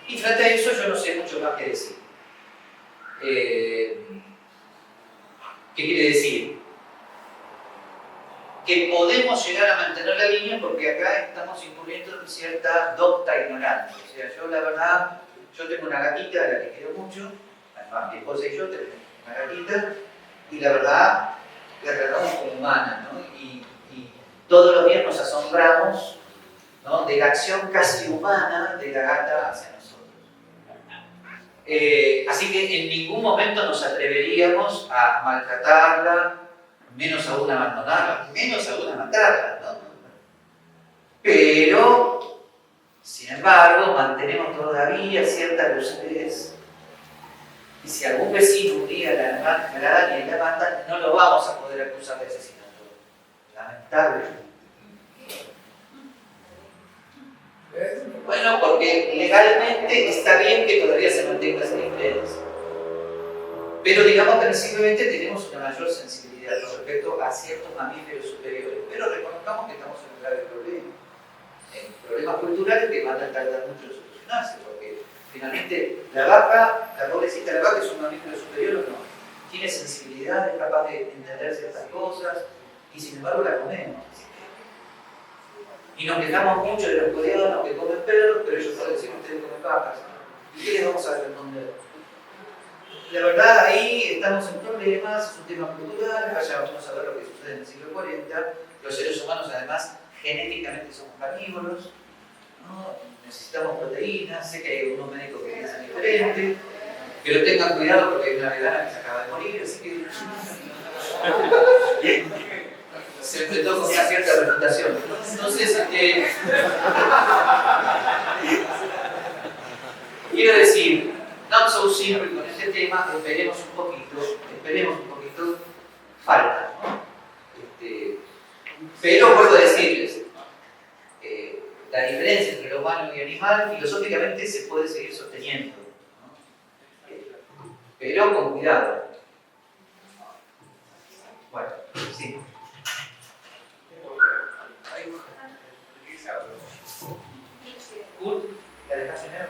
Y frente a eso yo no sé mucho más que decir. ¿Qué quiere decir? Que podemos llegar a mantener la línea porque acá estamos incurriendo en cierta docta ignorancia. O sea, yo la verdad, yo tengo una gatita a la que quiero mucho, además mi esposa y yo tenemos una gatita, y la verdad la tratamos como humana, ¿no? Y todos los días nos asombramos, ¿no?, de la acción casi humana de la gata hacia nosotros. Así que en ningún momento nos atreveríamos a maltratarla, menos aún abandonarla, menos aún a matarla, ¿no? Pero, sin embargo, mantenemos todavía cierta lucidez. Y si algún vecino un día la daña y la mata, no lo vamos a poder acusar de asesinato. Lamentablemente. Bueno, porque legalmente está bien que todavía se mantenga esa diferencia. Pero digamos que en el siglo XX tenemos una mayor sensibilidad con respecto a ciertos mamíferos superiores. Pero reconozcamos que estamos en un grave problema. En problemas culturales que van a tardar mucho en solucionarse, porque finalmente la pobrecita la vaca es un mamífero superior o no. Tiene sensibilidad, es capaz de entender ciertas cosas, y sin embargo la comemos. Y nos quejamos mucho de los coreanos que comen perros, pero ellos pueden decir que ustedes comen vacas. ¿Y qué les vamos a responder? La verdad, ahí estamos en problemas, es un tema cultural, vaya, vamos a ver lo que sucede en el siglo 40. Los seres humanos, además, genéticamente somos carnívoros, ¿no? Necesitamos proteínas, sé que hay algunos médicos que piensan diferente, pero tengan cuidado porque hay una vegana que se acaba de morir, así que se enfrentó con una cierta reputación. Entonces, quiero decir, not so simple con este tema, esperemos un poquito, falta, ¿no? Pero vuelvo a decirles, la diferencia entre lo humano y animal filosóficamente se puede seguir sosteniendo, ¿no? Pero con cuidado. Bueno, sí. ¿La dejas en él?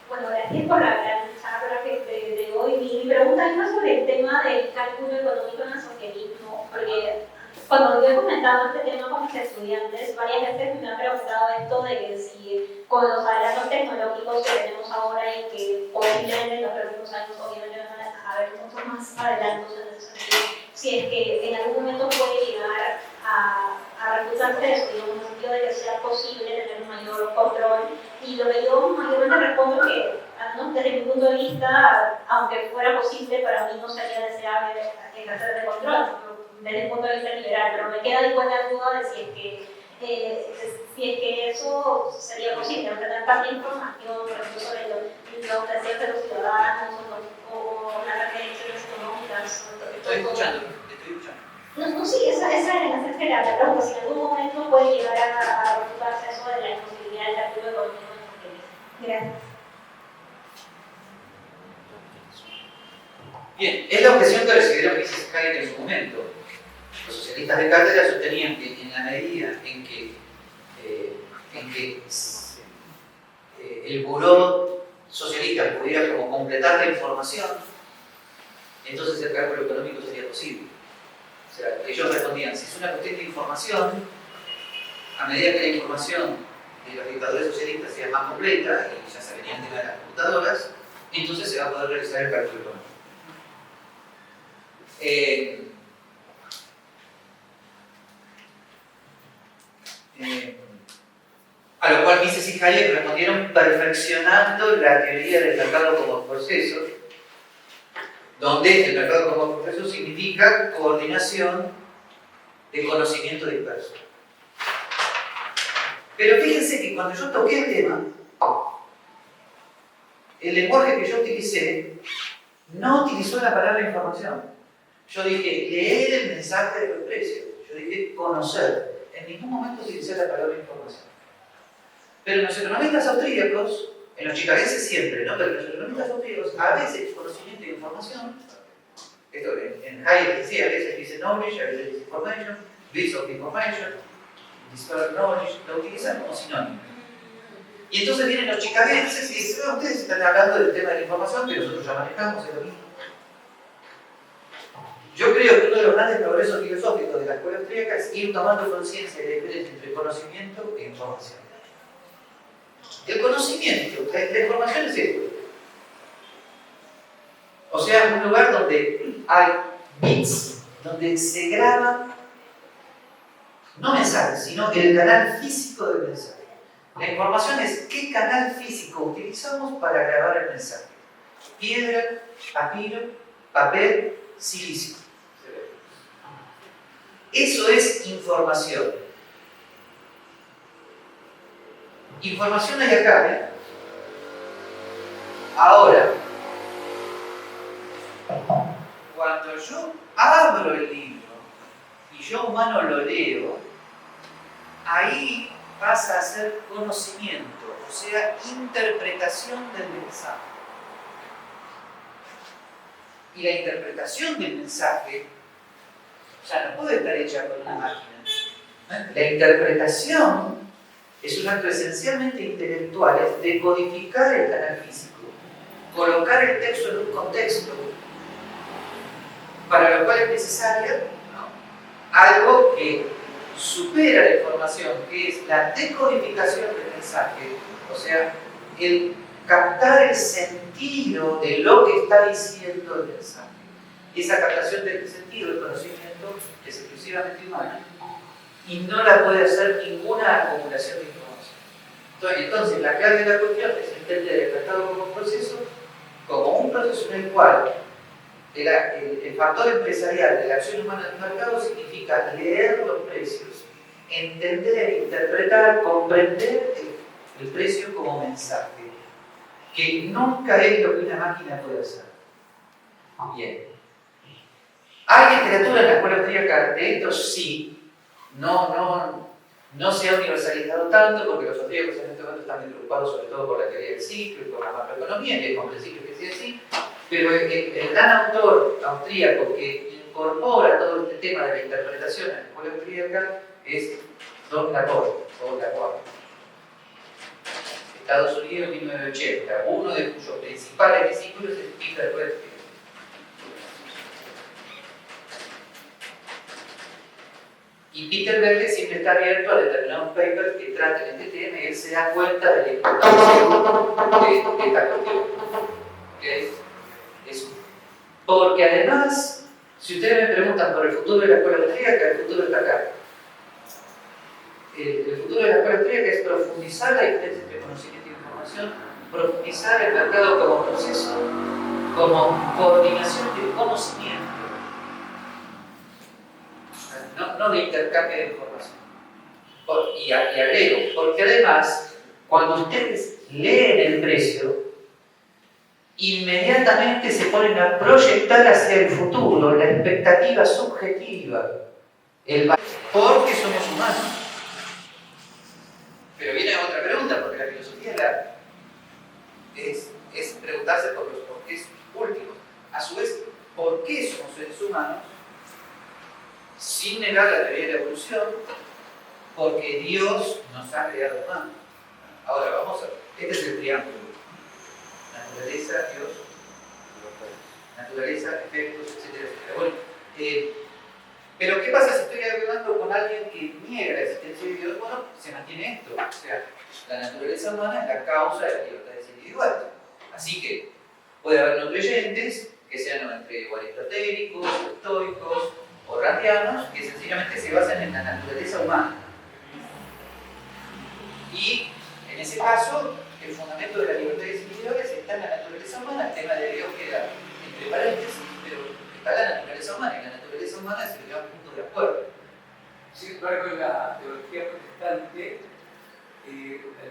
Bueno, gracias por la charla de hoy. Mi pregunta es más sobre el tema del cálculo económico en el socialismo, porque cuando yo he comentado este tema con mis estudiantes, varias veces me han preguntado esto de que si con los adelantos tecnológicos que tenemos ahora y que posiblemente en los próximos años obviamente van a haber muchos más adelantos en ese sentido, si es que en algún momento puede llegar a refutarse esto, en el sentido de que sea posible tener un mayor control. Y lo que yo mayormente respondo que, ¿no?, desde mi punto de vista, aunque fuera posible, para mí no sería deseable ejercer de control, desde el punto de vista liberal, pero me queda igual la duda de si es que eso sería posible, tener tanta información, por ejemplo, sobre los deseos de los ciudadanos o las referencias económicas. Estoy escuchando. No, sí, esa es la pregunta, si en algún momento puede llegar a refutarse eso de la imposibilidad del cálculo económico en los países. Gracias. Bien, es la objeción que recibieron Mises Hayek en su momento. Los socialistas de cátedra sostenían que en la medida en que el buró socialista pudiera como completar la información, entonces el cálculo económico sería posible. O sea, ellos respondían, si es una cuestión de información, a medida que la información de los dictadores socialistas sea más completa, y ya se venía el tema de las computadoras, entonces se va a poder realizar el cálculo económico. A lo cual Mises y Hayek respondieron perfeccionando la teoría del mercado como proceso, donde el mercado como proceso significa coordinación de conocimiento disperso. Pero fíjense que cuando yo toqué el tema, el lenguaje que yo utilicé no utilizó la palabra información. Yo dije leer el mensaje de los precios. Yo dije conocer. En ningún momento utilicé la palabra información. Pero los economistas austríacos, en los chicagenses siempre, ¿no? Pero los economistas austríacos, a veces conocimiento e información, esto en Hayek decía, a veces dice knowledge, a veces dice information, bits of information, disparate knowledge, lo utilizan como sinónimo. Y entonces vienen los chicagenses y dicen, no, ustedes están hablando del tema de la información que nosotros ya manejamos, es lo mismo. Yo creo que uno de los grandes progresos filosóficos de la escuela austríaca es ir tomando conciencia de la diferencia entre conocimiento e información. El conocimiento, la información es esto. O sea, un lugar donde hay bits, donde se graban, no mensajes, sino el canal físico del mensaje. La información es qué canal físico utilizamos para grabar el mensaje. Piedra, papiro, papel, silicio. Eso es información. Información hay acá, ¿eh? Ahora, cuando yo abro el libro y yo humano lo leo, ahí pasa a ser conocimiento, o sea, interpretación del mensaje. Y la interpretación del mensaje ya no puede estar hecha por una máquina. La interpretación es un acto esencialmente intelectual, es decodificar el canal físico, colocar el texto en un contexto, para lo cual es necesaria, ¿no?, algo que supera la información, que es la decodificación del mensaje, o sea, el captar el sentido de lo que está diciendo el mensaje. Y esa captación del sentido del conocimiento es exclusivamente humana y no la puede hacer ninguna acumulación de información. Entonces, la clave de la cuestión es entender el mercado como un proceso en el cual el factor empresarial de la acción humana del mercado significa leer los precios, entender, interpretar, comprender el precio como mensaje, que nunca es lo que una máquina puede hacer. Bien. ¿Hay literatura en la escuela austríaca de esto? Sí. No se ha universalizado tanto porque los austríacos en este momento están muy preocupados sobre todo por la teoría del ciclo y por la macroeconomía, y es comprensible que sea así. Pero el gran autor austríaco que incorpora todo este tema de la interpretación en la escuela austríaca es Don Laporte, o Laporte. Estados Unidos, 1980, uno de cuyos principales discípulos es Peter Berger. Y Peter Berger siempre está abierto a determinados papers que traten este tema y él se da cuenta de la importancia de esta cuestión. ¿Okay? Porque además, si ustedes me preguntan por el futuro de la escuela austríaca, el futuro está acá. El futuro de la escuela austríaca es profundizar la diferencia entre conocimiento e información, profundizar el mercado como proceso, como coordinación de conocimiento, no de intercambio de información. Y agrego, porque además, cuando ustedes leen el precio, inmediatamente se ponen a proyectar hacia el futuro la expectativa subjetiva, porque somos humanos. Pero viene otra pregunta, porque la filosofía es preguntarse por los porqués últimos. A su vez, ¿por qué somos seres humanos? Sin negar la teoría de la evolución, porque Dios nos ha creado humanos. Ahora vamos a ver, este es el triángulo. Naturaleza, Dios, naturaleza, efectos, etcétera, etcétera. Bueno, pero ¿qué pasa si estoy hablando con alguien que niega la existencia de Dios? Bueno, se mantiene esto. O sea, la naturaleza humana es la causa de las libertades individuales. Así que puede haber no creyentes que sean entre aristotélicos, estoicos o randianos, que sencillamente se basan en la naturaleza humana. Y en ese caso, el fundamento de las libertades individuales está en la naturaleza humana. El tema de Dios queda entre paréntesis. está la naturaleza humana, y la naturaleza humana es el gran punto de acuerdo. Sin embargo, en la teología protestante, la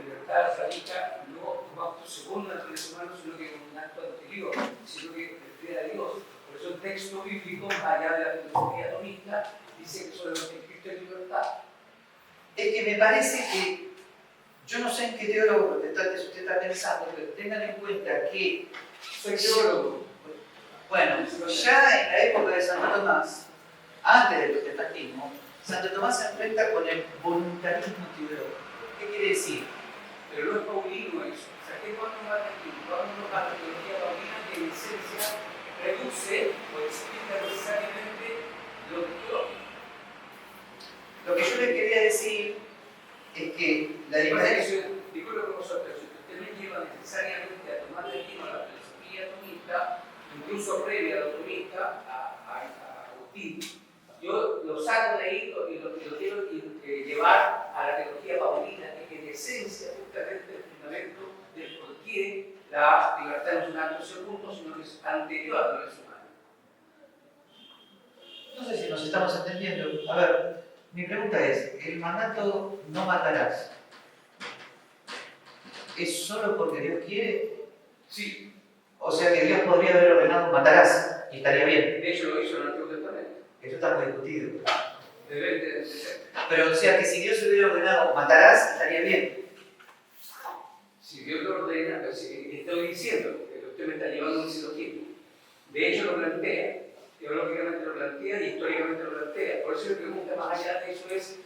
libertad radica no como acto segundo de la naturaleza humana, sino que como un acto anterior, sino que refiere a Dios. Por eso el texto bíblico, más allá de la filosofía atomista, dice que solamente en Cristo hay libertad. Es que me parece que, yo no sé en qué teólogo protestante usted está pensando, pero tengan en cuenta que, Soy teólogo. bueno, ya en la época de Santo Tomás, antes del protestantismo, Santo Tomás se enfrenta con el voluntarismo teológico. ¿Qué quiere decir? Pero no es paulino eso. O sea, que cuando va a la teología paulina, que en esencia reduce o explica necesariamente lo teológico. Lo que yo le quería decir es que la diferencia... Disculpe, profesor, pero si usted me lleva necesariamente a tomar de lleno la filosofía atomista, incluso previa al atomista, a Agustín, yo lo saco de ahí y lo quiero llevar a la teología paulina, que en esencia justamente el fundamento del por qué la libertad no es un acto segundo, sino que es anterior a la naturaleza humana. No sé si nos estamos entendiendo. A ver, mi pregunta es, el mandato no matarás, ¿es solo porque Dios quiere? Sí, O sea que Dios podría haber ordenado matarás y estaría bien. de hecho lo hizo en el Antiguo Testamento. Eso está muy discutido. Debe de ser. Pero o sea que si Dios hubiera ordenado matarás, estaría bien. Si Dios lo ordena, pues, estoy diciendo que usted me está llevando a un silogismo. De hecho lo plantea, teológicamente lo plantea y históricamente lo plantea. Por eso mi pregunta más allá de eso es,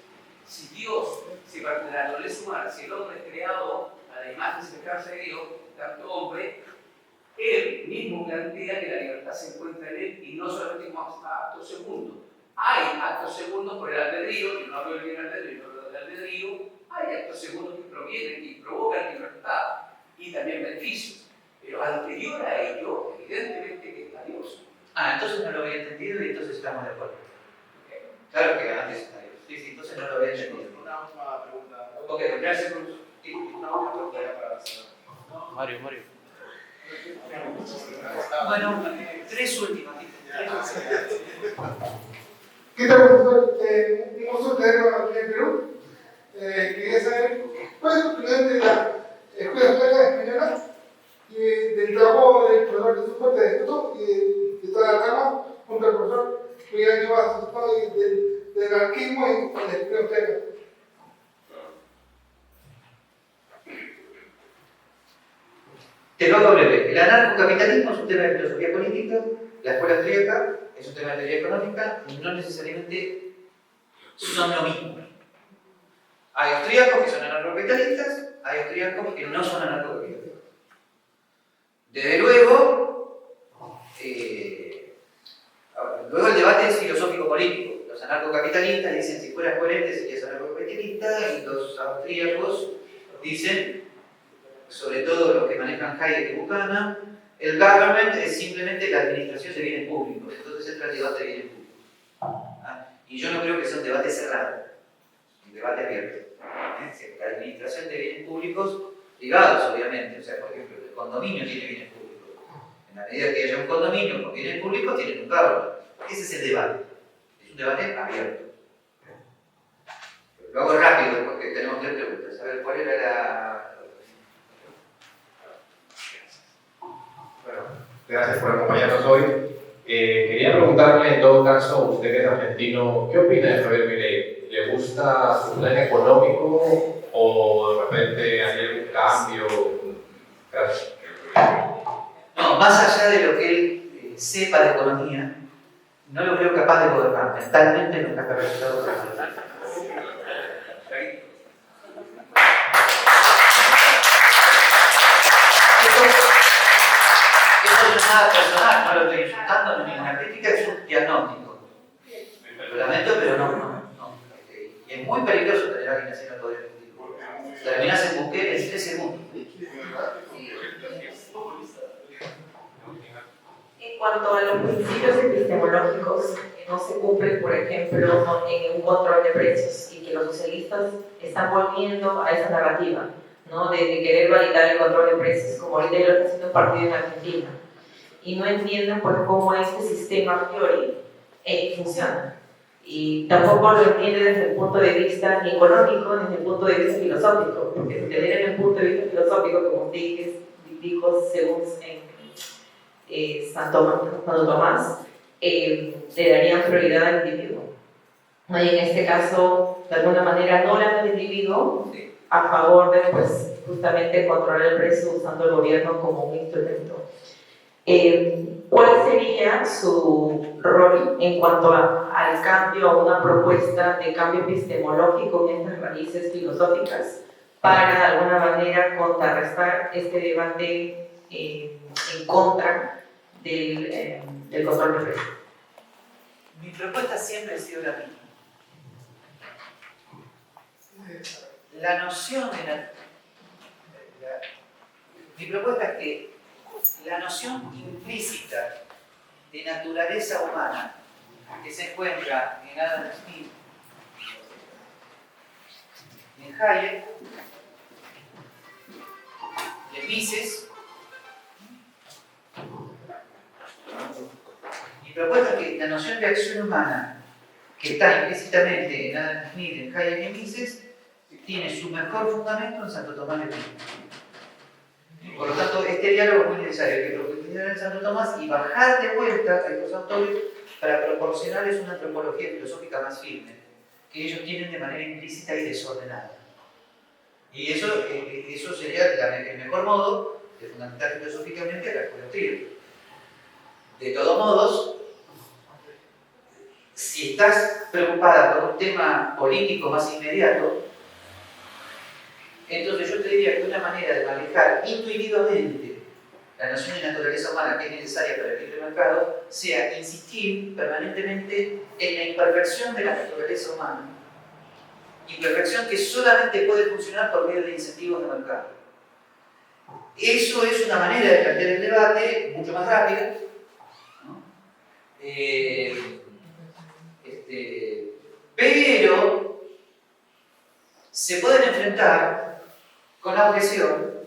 si Dios, si parte de la naturaleza humana, si el hombre es creado a la imagen y semejanza de Dios, tanto hombre, él mismo plantea que la libertad se encuentra en él y no solamente como acto segundo. Hay actos segundos por el albedrío, que no hablo del libre albedrío, pero del albedrío, hay actos segundos que provienen y provocan libertad y también beneficios. Pero anterior a ello, evidentemente que está Dios. Ah, entonces no lo había entendido y entonces estamos de acuerdo. Okay. Claro que antes está Dios. Sí, sí, entonces no lo había entendido. Una última pregunta. Ok, gracias, profesor. Una última pregunta ya para cerrar. Mario. Bueno, tres últimas. ¿Qué tal, profesor? Un gusto tenerlo aquí en Perú. Quería saber cuál es su opinión de la Escuela Sueca Española y del trabajo del profesor Jesús Fuente de Justo y de toda la rama junto al profesor Miguel Lleva Sustado y del anarquismo y la Escuela Sueca. Te lo hago breve. El anarcocapitalismo es un tema de filosofía política, la escuela austríaca es un tema de teoría económica y no necesariamente son lo mismo. Hay austríacos que son anarcocapitalistas, hay austríacos que no son anarcocapitalistas. Desde luego, luego el debate es filosófico-político. Los anarcocapitalistas dicen si fueras coherente serías anarcocapitalista y los austríacos dicen, sobre todo los que manejan Hayek y Buchanan, el government es simplemente la administración de bienes públicos, entonces entra el debate de bienes públicos. Y yo no creo que sea un debate cerrado, un debate abierto. La administración de bienes públicos privados, obviamente, o sea, por ejemplo, el condominio tiene bienes públicos. En la medida que haya un condominio con bienes públicos, tienen un government. Ese es el debate. Es un debate abierto. Lo hago rápido porque tenemos 3 preguntas. A ver, ¿cuál era la...? Bueno, gracias por acompañarnos hoy. Quería preguntarle, en todo caso, usted que es argentino, ¿qué opina de Javier Milei? ¿Le gusta su plan económico o de repente hay algún cambio? Gracias. No, más allá de lo que él sepa de economía, no lo creo capaz de gobernar. Mentalmente no está capacitado para gobernar. Esto no es nada personal, no lo estoy insultando, no es ninguna crítica, es un diagnóstico. Lo lamento, pero no. Y es muy peligroso tener a alguien así en el poder ejecutivo. Terminás en Bukele en 3 segundos. En cuanto a los principios epistemológicos que no se cumplen, por ejemplo, en un control de precios y que los socialistas están volviendo a esa narrativa, ¿no? de querer validar el control de precios, como ahorita lo está haciendo un partido en Argentina. y no entienden pues, cómo este sistema a priori funciona. Y tampoco lo entienden desde el punto de vista ni económico ni desde el punto de vista filosófico, porque si tener el punto de vista filosófico, como dijo según Santo Tomás, le darían prioridad al individuo. Y en este caso, de alguna manera, no le dan al individuo a favor de pues, justamente controlar el precio usando el gobierno como un instrumento. ¿Cuál sería su rol en cuanto al cambio, a una propuesta de cambio epistemológico en estas raíces filosóficas para de alguna manera contrarrestar este debate en contra del control del precio? Mi propuesta siempre ha sido la misma. La noción de mi propuesta es que la noción implícita de naturaleza humana que se encuentra en Adam Smith y en Hayek, en Mises, mi propuesta es que la noción de acción humana que está implícitamente en Adam Smith, en Hayek y en Mises tiene su mejor fundamento en Santo Tomás de Aquino. Por lo tanto, este diálogo es muy necesario, hay que profundizar en Santo Tomás y bajar de vuelta a estos autores para proporcionarles una antropología filosófica más firme, que ellos tienen de manera implícita y desordenada. Y eso sería el mejor modo de fundamentar filosóficamente a la escuela austríaca. De todos modos, si estás preocupada por un tema político más inmediato, entonces yo te diría que una manera de manejar intuitivamente la noción de naturaleza humana que es necesaria para el libre mercado sea insistir permanentemente en la imperfección de la naturaleza humana. Imperfección que solamente puede funcionar por medio de incentivos de mercado. Eso es una manera de plantear el debate mucho más rápida, ¿no? Pero se pueden enfrentar con la objeción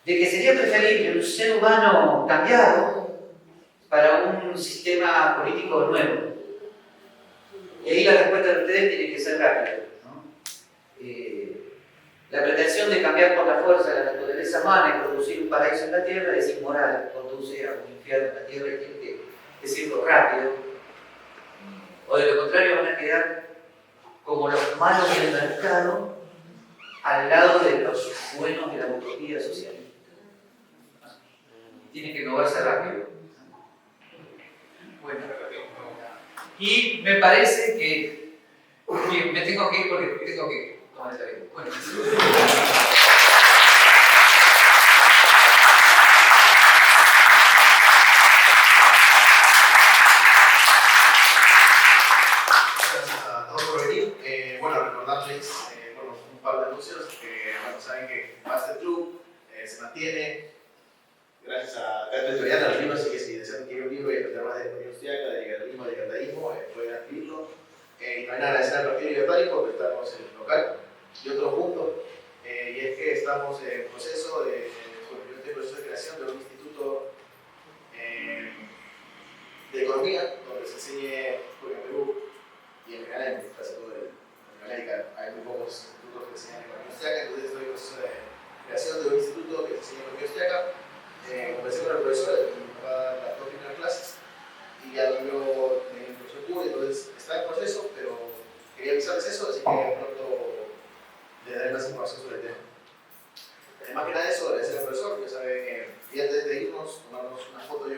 de que sería preferible un ser humano cambiado para un sistema político nuevo. Y ahí la respuesta de ustedes tiene que ser rápida, ¿no? La pretensión de cambiar por la fuerza la naturaleza humana y producir un paraíso en la tierra es inmoral, conduce a un infierno en la tierra y tiene que decirlo rápido. O de lo contrario van a quedar como los malos del mercado al lado de los buenos de la utopía socialista. Tienen que moverse rápido. Bueno, y me parece que me tengo que ir porque tengo que tomar el avión. Bueno. Bueno, recordarles un par de anuncios que saben que Master Club se mantiene gracias a Cátedra Editorial, los libros, así que si desean adquirir un libro y aprender más de economía austriaca, de liberalismo, de libertarismo, pueden adquirirlo. Y también agradecer al Partido Libertario por prestarnos el local. Y otro punto, y es que estamos en proceso de creación de un instituto de economía, donde se enseñe, porque en Perú y en general en casi todo América hay muy pocos institutos que enseñan economía austriaca, entonces estoy en proceso de creación de un instituto que enseñe economía austriaca. Conversé con el profesor y me va a dar las dos primeras clases y ya lo veo en el profesor Puri, entonces está en proceso, pero quería avisarles eso, así que pronto le daré más información sobre el tema. Más que nada eso, agradecer al profesor, ya sabe que y antes de irnos, tomarnos una foto yo